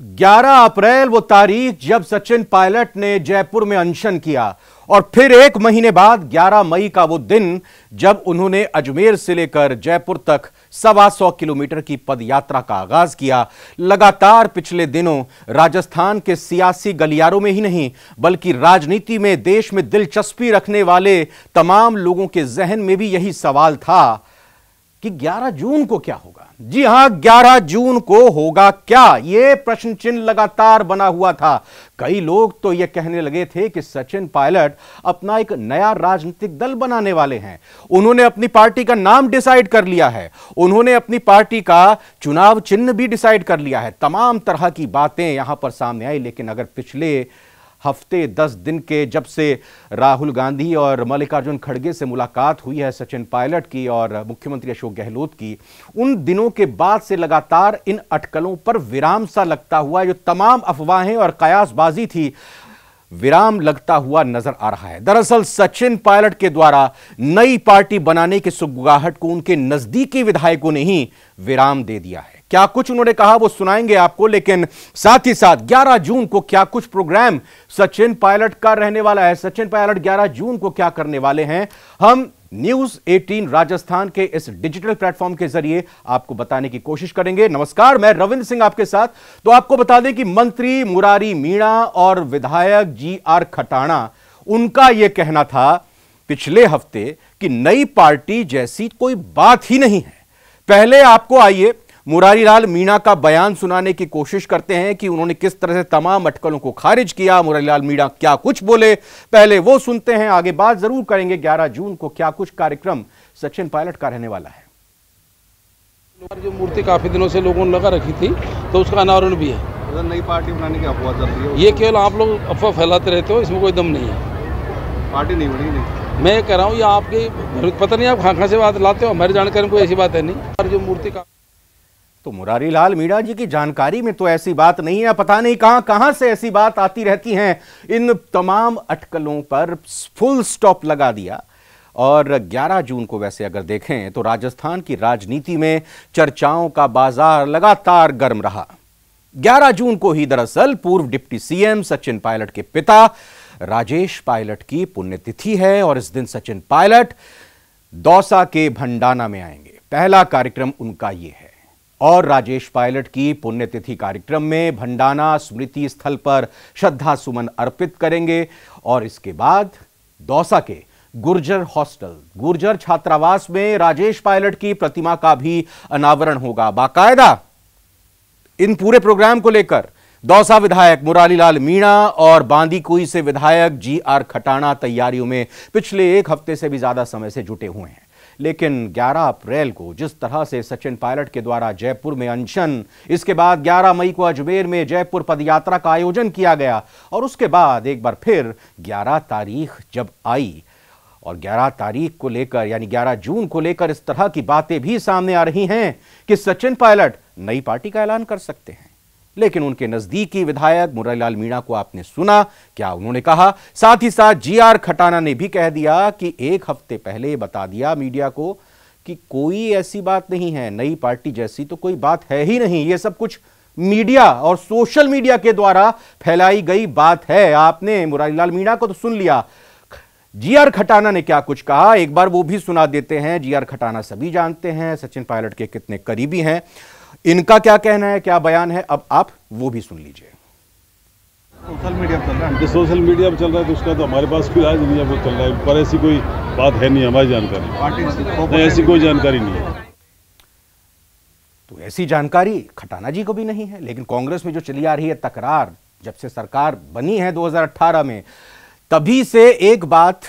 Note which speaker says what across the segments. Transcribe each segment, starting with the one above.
Speaker 1: 11 अप्रैल वो तारीख जब सचिन पायलट ने जयपुर में अनशन किया और फिर एक महीने बाद 11 मई का वो दिन जब उन्होंने अजमेर से लेकर जयपुर तक 125 किलोमीटर की पदयात्रा का आगाज किया। लगातार पिछले दिनों राजस्थान के सियासी गलियारों में ही नहीं बल्कि राजनीति में देश में दिलचस्पी रखने वाले तमाम लोगों के जहन में भी यही सवाल था कि 11 जून को क्या होगा। जी हां, 11 जून को होगा क्या, यह प्रश्न चिन्ह लगातार बना हुआ था। कई लोग तो यह कहने लगे थे कि सचिन पायलट अपना एक नया राजनीतिक दल बनाने वाले हैं। उन्होंने अपनी पार्टी का नाम डिसाइड कर लिया है, उन्होंने अपनी पार्टी का चुनाव चिन्ह भी डिसाइड कर लिया है। तमाम तरह की बातें यहां पर सामने आई। लेकिन अगर पिछले हफ्ते 10 दिन के जब से राहुल गांधी और मल्लिकार्जुन खड़गे से मुलाकात हुई है सचिन पायलट की और मुख्यमंत्री अशोक गहलोत की, उन दिनों के बाद से लगातार इन अटकलों पर विराम सा लगता हुआ, जो तमाम अफवाहें और कयासबाजी थी, विराम लगता हुआ नजर आ रहा है। दरअसल सचिन पायलट के द्वारा नई पार्टी बनाने की सुगबुगाहट को उनके नजदीकी विधायकों ने ही विराम दे दिया है। क्या कुछ उन्होंने कहा वो सुनाएंगे आपको, लेकिन साथ ही साथ 11 जून को क्या कुछ प्रोग्राम सचिन पायलट का रहने वाला है, सचिन पायलट 11 जून को क्या करने वाले हैं, हम न्यूज 18 राजस्थान के इस डिजिटल प्लेटफॉर्म के जरिए आपको बताने की कोशिश करेंगे। नमस्कार, मैं रविंद्र सिंह आपके साथ। तो आपको बता दें कि मंत्री मुरारी मीणा और विधायक GR खटाना, उनका यह कहना था पिछले हफ्ते कि नई पार्टी जैसी कोई बात ही नहीं है। पहले आपको आइए मुरारी लाल मीणा का बयान सुनाने की कोशिश करते हैं कि उन्होंने किस तरह से तमाम अटकलों को खारिज किया। मुरारी लाल मीणा क्या कुछ बोले, पहले वो सुनते हैं, आगे बात जरूर करेंगे 11 जून को क्या कुछ कार्यक्रम सचिन पायलट का रहने वाला है।
Speaker 2: जो मूर्ति काफी दिनों से लोगों ने लगा रखी थी तो उसका अनावरण भी है।
Speaker 3: नई पार्टी बनाने की अफवाह चल रही है,
Speaker 2: ये केवल आप लोग अफवाह फैलाते रहते हो, इसमें कोई दम नहीं है।
Speaker 3: पार्टी नहीं बनी। नहीं,
Speaker 2: मैं कह रहा हूँ ये आपकी पता नहीं, आप कहाँ से बात लाते हो, हमारी जानकारी में कोई ऐसी बात है नहीं। जो मूर्ति का
Speaker 1: तो मुरारी लाल मीणा जी की जानकारी में तो ऐसी बात नहीं है। पता नहीं कहां से ऐसी बात आती रहती हैं। इन तमाम अटकलों पर फुल स्टॉप लगा दिया। और 11 जून को वैसे अगर देखें तो राजस्थान की राजनीति में चर्चाओं का बाजार लगातार गर्म रहा। 11 जून को ही दरअसल पूर्व डिप्टी CM सचिन पायलट के पिता राजेश पायलट की पुण्यतिथि है और इस दिन सचिन पायलट दौसा के भंडाना में आएंगे। पहला कार्यक्रम उनका ये है और राजेश पायलट की पुण्यतिथि कार्यक्रम में भंडाना स्मृति स्थल पर श्रद्धा सुमन अर्पित करेंगे और इसके बाद दौसा के गुर्जर हॉस्टल, गुर्जर छात्रावास में राजेश पायलट की प्रतिमा का भी अनावरण होगा। बाकायदा इन पूरे प्रोग्राम को लेकर दौसा विधायक मुरारी लाल मीणा और बांदीकुई से विधायक GR खटाना तैयारियों में पिछले एक हफ्ते से भी ज्यादा समय से जुटे हुए हैं। लेकिन 11 अप्रैल को जिस तरह से सचिन पायलट के द्वारा जयपुर में अनशन, इसके बाद 11 मई को अजमेर में जयपुर पदयात्रा का आयोजन किया गया और उसके बाद एक बार फिर 11 तारीख जब आई और 11 तारीख को लेकर यानी 11 जून को लेकर इस तरह की बातें भी सामने आ रही हैं कि सचिन पायलट नई पार्टी का ऐलान कर सकते हैं। लेकिन उनके नजदीकी विधायक मुरारी लाल मीणा को आपने सुना, क्या उन्होंने कहा। साथ ही साथ GR खटाना ने भी कह दिया कि एक हफ्ते पहले बता दिया मीडिया को कि कोई ऐसी बात नहीं है, नई पार्टी जैसी तो कोई बात है ही नहीं, ये सब कुछ मीडिया और सोशल मीडिया के द्वारा फैलाई गई बात है। आपने मुरारी लाल मीणा को तो सुन लिया, GR खटाना ने क्या कुछ कहा एक बार वो भी सुना देते हैं। GR खटाना सभी जानते हैं सचिन पायलट के कितने करीबी हैं, इनका क्या कहना है, क्या बयान है, अब आप वो भी सुन लीजिए।
Speaker 3: सोशल मीडिया पर चल रहा है,
Speaker 4: जो सोशल मीडिया पर चल रहा है तो उसका तो हमारे पास कोई आज नहीं है, वो चल रहा है, पर ऐसी कोई बात है नहीं हमारी जानकारी।
Speaker 3: पार्टी
Speaker 4: ऐसी कोई जानकारी नहीं है।
Speaker 1: तो ऐसी जानकारी खटाना जी को भी नहीं है। लेकिन कांग्रेस में जो चली आ रही है तकरार, जब से सरकार बनी है 2018 में, तभी से एक बात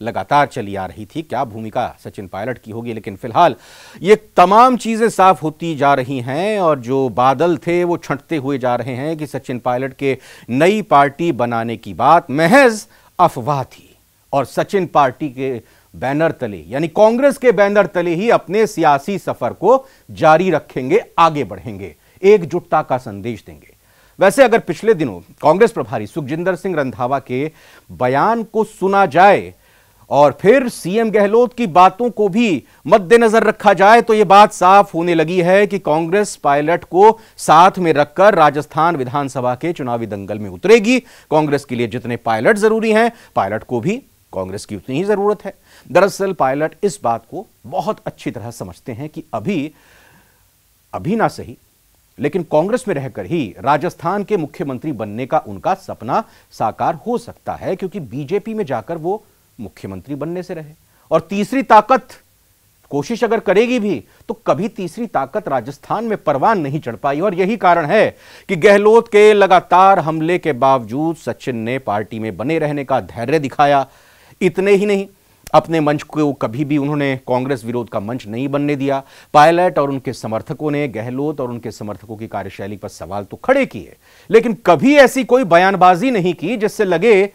Speaker 1: लगातार चली आ रही थी, क्या भूमिका सचिन पायलट की होगी। लेकिन फिलहाल ये तमाम चीजें साफ होती जा रही हैं और जो बादल थे वो छंटते हुए जा रहे हैं कि सचिन पायलट के नई पार्टी बनाने की बात महज अफवाह थी और सचिन पार्टी के बैनर तले यानी कांग्रेस के बैनर तले ही अपने सियासी सफर को जारी रखेंगे, आगे बढ़ेंगे, एकजुटता का संदेश देंगे। वैसे अगर पिछले दिनों कांग्रेस प्रभारी सुखजिंदर सिंह रंधावा के बयान को सुना जाए, और फिर सीएम गहलोत की बातों को भी मद्देनजर रखा जाए तो यह बात साफ होने लगी है कि कांग्रेस पायलट को साथ में रखकर राजस्थान विधानसभा के चुनावी दंगल में उतरेगी। कांग्रेस के लिए जितने पायलट जरूरी हैं, पायलट को भी कांग्रेस की उतनी ही जरूरत है। दरअसल पायलट इस बात को बहुत अच्छी तरह समझते हैं कि अभी ना सही, लेकिन कांग्रेस में रहकर ही राजस्थान के मुख्यमंत्री बनने का उनका सपना साकार हो सकता है, क्योंकि बीजेपी में जाकर वो मुख्यमंत्री बनने से रहे। और तीसरी ताकत कोशिश अगर करेगी भी तो कभी तीसरी ताकत राजस्थान में परवान नहीं चढ़ पाई। और यही कारण है कि गहलोत के लगातार हमले के बावजूद सचिन ने पार्टी में बने रहने का धैर्य दिखाया। इतने ही नहीं, अपने मंच को कभी भी उन्होंने कांग्रेस विरोध का मंच नहीं बनने दिया। पायलट और उनके समर्थकों ने गहलोत और उनके समर्थकों की कार्यशैली पर सवाल तो खड़े किए, लेकिन कभी ऐसी कोई बयानबाजी नहीं की जिससे लगे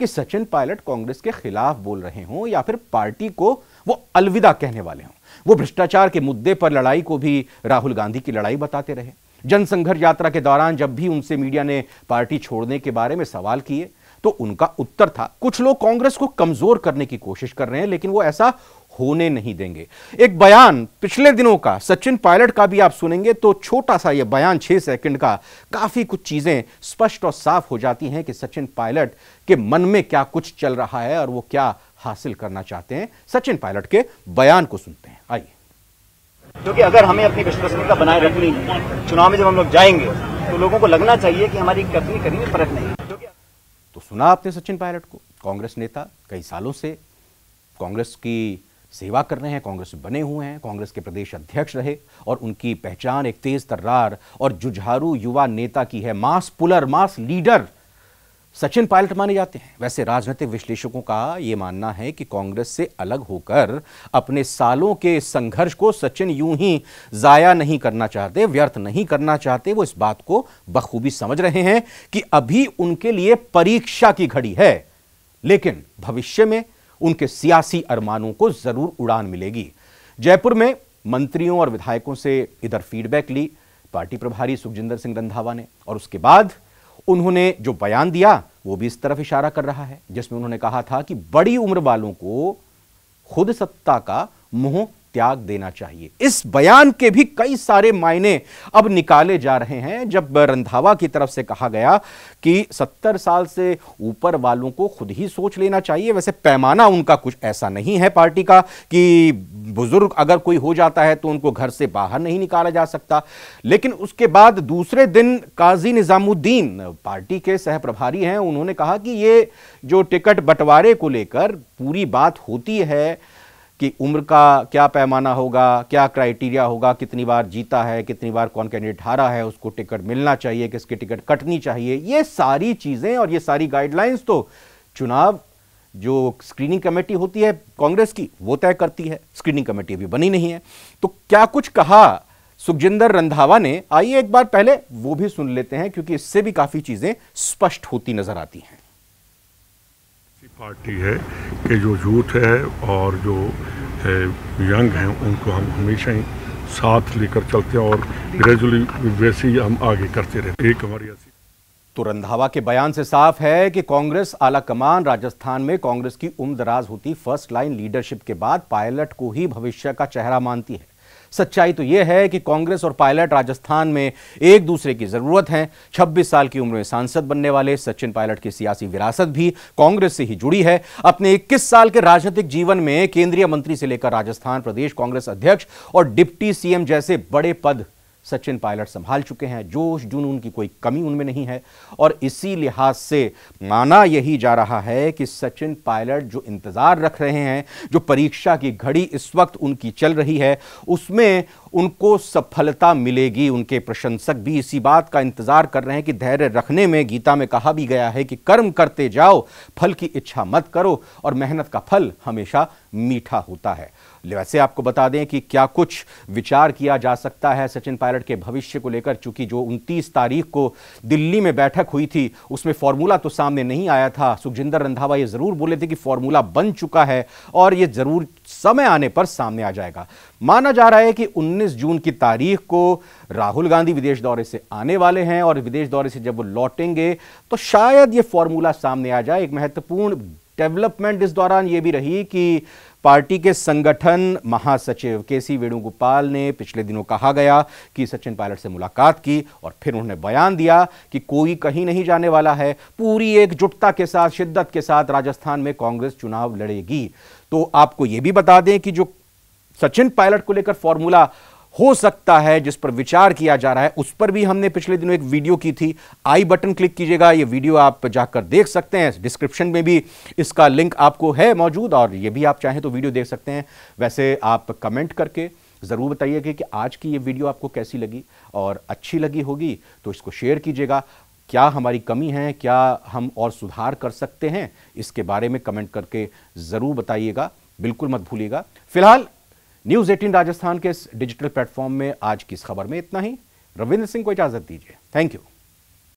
Speaker 1: कि सचिन पायलट कांग्रेस के खिलाफ बोल रहे हों या फिर पार्टी को वो अलविदा कहने वाले हों। वो भ्रष्टाचार के मुद्दे पर लड़ाई को भी राहुल गांधी की लड़ाई बताते रहे। जनसंघर्ष यात्रा के दौरान जब भी उनसे मीडिया ने पार्टी छोड़ने के बारे में सवाल किए तो उनका उत्तर था, कुछ लोग कांग्रेस को कमजोर करने की कोशिश कर रहे हैं, लेकिन वो ऐसा होने नहीं देंगे। एक बयान पिछले दिनों का सचिन पायलट का भी आप सुनेंगे तो छोटा सा यह बयान 6 सेकंड का, काफी कुछ चीजें स्पष्ट और साफ हो जाती हैं कि सचिन पायलट के मन में क्या कुछ चल रहा है और वो क्या हासिल करना चाहते हैं। सचिन पायलट के बयान को सुनते हैं, आइए।
Speaker 5: क्योंकि अगर हमें अपनी विश्वसनीयता बनाए रखनी है, चुनाव में जब हम लोग जाएंगे तो लोगों को लगना चाहिए कि हमारी कथनी कहीं में फर्क नहीं है।
Speaker 1: तो सुना आपने सचिन पायलट को, कांग्रेस नेता, कई सालों से कांग्रेस की सेवा कर रहे हैं, कांग्रेस में बने हुए हैं, कांग्रेस के प्रदेश अध्यक्ष रहे और उनकी पहचान एक तेज तर्रार और जुझारू युवा नेता की है। Mass puller, mass leader Sachin Pilot माने जाते हैं। वैसे राजनीतिक विश्लेषकों का यह मानना है कि कांग्रेस से अलग होकर अपने सालों के संघर्ष को सचिन यूं ही जाया नहीं करना चाहते, व्यर्थ नहीं करना चाहते। वो इस बात को बखूबी समझ रहे हैं कि अभी उनके लिए परीक्षा की घड़ी है, लेकिन भविष्य में उनके सियासी अरमानों को जरूर उड़ान मिलेगी। जयपुर में मंत्रियों और विधायकों से इधर फीडबैक ली पार्टी प्रभारी सुखजिंदर सिंह रंधावा ने, और उसके बाद उन्होंने जो बयान दिया वो भी इस तरफ इशारा कर रहा है, जिसमें उन्होंने कहा था कि बड़ी उम्र वालों को खुद सत्ता का मोह त्याग देना चाहिए। इस बयान के भी कई सारे मायने अब निकाले जा रहे हैं। जब रंधावा की तरफ से कहा गया कि 70 साल से ऊपर वालों को खुद ही सोच लेना चाहिए, वैसे पैमाना उनका कुछ ऐसा नहीं है पार्टी का कि बुजुर्ग अगर कोई हो जाता है तो उनको घर से बाहर नहीं निकाला जा सकता। लेकिन उसके बाद दूसरे दिन काजी निजामुद्दीन पार्टी के सह प्रभारी हैं, उन्होंने कहा कि ये जो टिकट बंटवारे को लेकर पूरी बात होती है कि उम्र का क्या पैमाना होगा, क्या क्राइटेरिया होगा, कितनी बार जीता है, कितनी बार कौन कैंडिडेट हारा है, उसको टिकट मिलना चाहिए, किसकी टिकट कटनी चाहिए, ये सारी चीजें और ये सारी गाइडलाइंस तो चुनाव जो स्क्रीनिंग कमेटी होती है कांग्रेस की वो तय करती है। स्क्रीनिंग कमेटी अभी बनी नहीं है। तो क्या कुछ कहा सुखजिंदर रंधावा ने, आइए एक बार पहले वो भी सुन लेते हैं, क्योंकि इससे भी काफी चीजें स्पष्ट होती नजर आती हैं।
Speaker 6: पार्टी है कि जो यूथ है और जो यंग हैं उनको हम हमेशा ही साथ लेकर चलते हैं और ग्रेजुअली वैसे ही हम आगे करते रहते। एक हमारी ऐसी
Speaker 1: तो रंधावा के बयान से साफ है कि कांग्रेस आलाकमान राजस्थान में कांग्रेस की उम्रदराज होती फर्स्ट लाइन लीडरशिप के बाद पायलट को ही भविष्य का चेहरा मानती है। सच्चाई तो यह है कि कांग्रेस और पायलट राजस्थान में एक दूसरे की जरूरत है। 26 साल की उम्र में सांसद बनने वाले सचिन पायलट की सियासी विरासत भी कांग्रेस से ही जुड़ी है। अपने 21 साल के राजनीतिक जीवन में केंद्रीय मंत्री से लेकर राजस्थान प्रदेश कांग्रेस अध्यक्ष और डिप्टी सीएम जैसे बड़े पद सचिन पायलट संभाल चुके हैं। जोश जुनून की कोई कमी उनमें नहीं है और इसी लिहाज से माना यही जा रहा है कि सचिन पायलट जो इंतजार रख रहे हैं, जो परीक्षा की घड़ी इस वक्त उनकी चल रही है, उसमें उनको सफलता मिलेगी। उनके प्रशंसक भी इसी बात का इंतजार कर रहे हैं कि धैर्य रखने में गीता में कहा भी गया है कि कर्म करते जाओ, फल की इच्छा मत करो, और मेहनत का फल हमेशा मीठा होता है। वैसे आपको बता दें कि क्या कुछ विचार किया जा सकता है सचिन पायलट के भविष्य को लेकर, चूंकि जो 29 तारीख को दिल्ली में बैठक हुई थी उसमें फॉर्मूला तो सामने नहीं आया था। सुखजिंदर रंधावा ये जरूर बोले थे कि फॉर्मूला बन चुका है और ये जरूर समय आने पर सामने आ जाएगा। माना जा रहा है कि 19 जून की तारीख को राहुल गांधी विदेश दौरे से आने वाले हैं और विदेश दौरे से जब वो लौटेंगे तो शायद ये फॉर्मूला सामने आ जाए। एक महत्वपूर्ण डेवलपमेंट इस दौरान यह भी रही कि पार्टी के संगठन महासचिव केसी वेणुगोपाल ने पिछले दिनों कहा गया कि सचिन पायलट से मुलाकात की और फिर उन्होंने बयान दिया कि कोई कहीं नहीं जाने वाला है, पूरी एकजुटता के साथ, शिद्दत के साथ राजस्थान में कांग्रेस चुनाव लड़ेगी। तो आपको यह भी बता दें कि जो सचिन पायलट को लेकर फॉर्मूला हो सकता है, जिस पर विचार किया जा रहा है, उस पर भी हमने पिछले दिनों एक वीडियो की थी। आई बटन क्लिक कीजिएगा, ये वीडियो आप जाकर देख सकते हैं। डिस्क्रिप्शन में भी इसका लिंक आपको है मौजूद, और ये भी आप चाहें तो वीडियो देख सकते हैं। वैसे आप कमेंट करके जरूर बताइएगा कि आज की ये वीडियो आपको कैसी लगी, और अच्छी लगी होगी तो इसको शेयर कीजिएगा। क्या हमारी कमी है, क्या हम और सुधार कर सकते हैं, इसके बारे में कमेंट करके जरूर बताइएगा, बिल्कुल मत भूलिएगा। फिलहाल न्यूज़ 18 राजस्थान के इस डिजिटल प्लेटफॉर्म में आज की इस खबर में इतना ही। रविंद्र सिंह को इजाजत दीजिए। Thank you.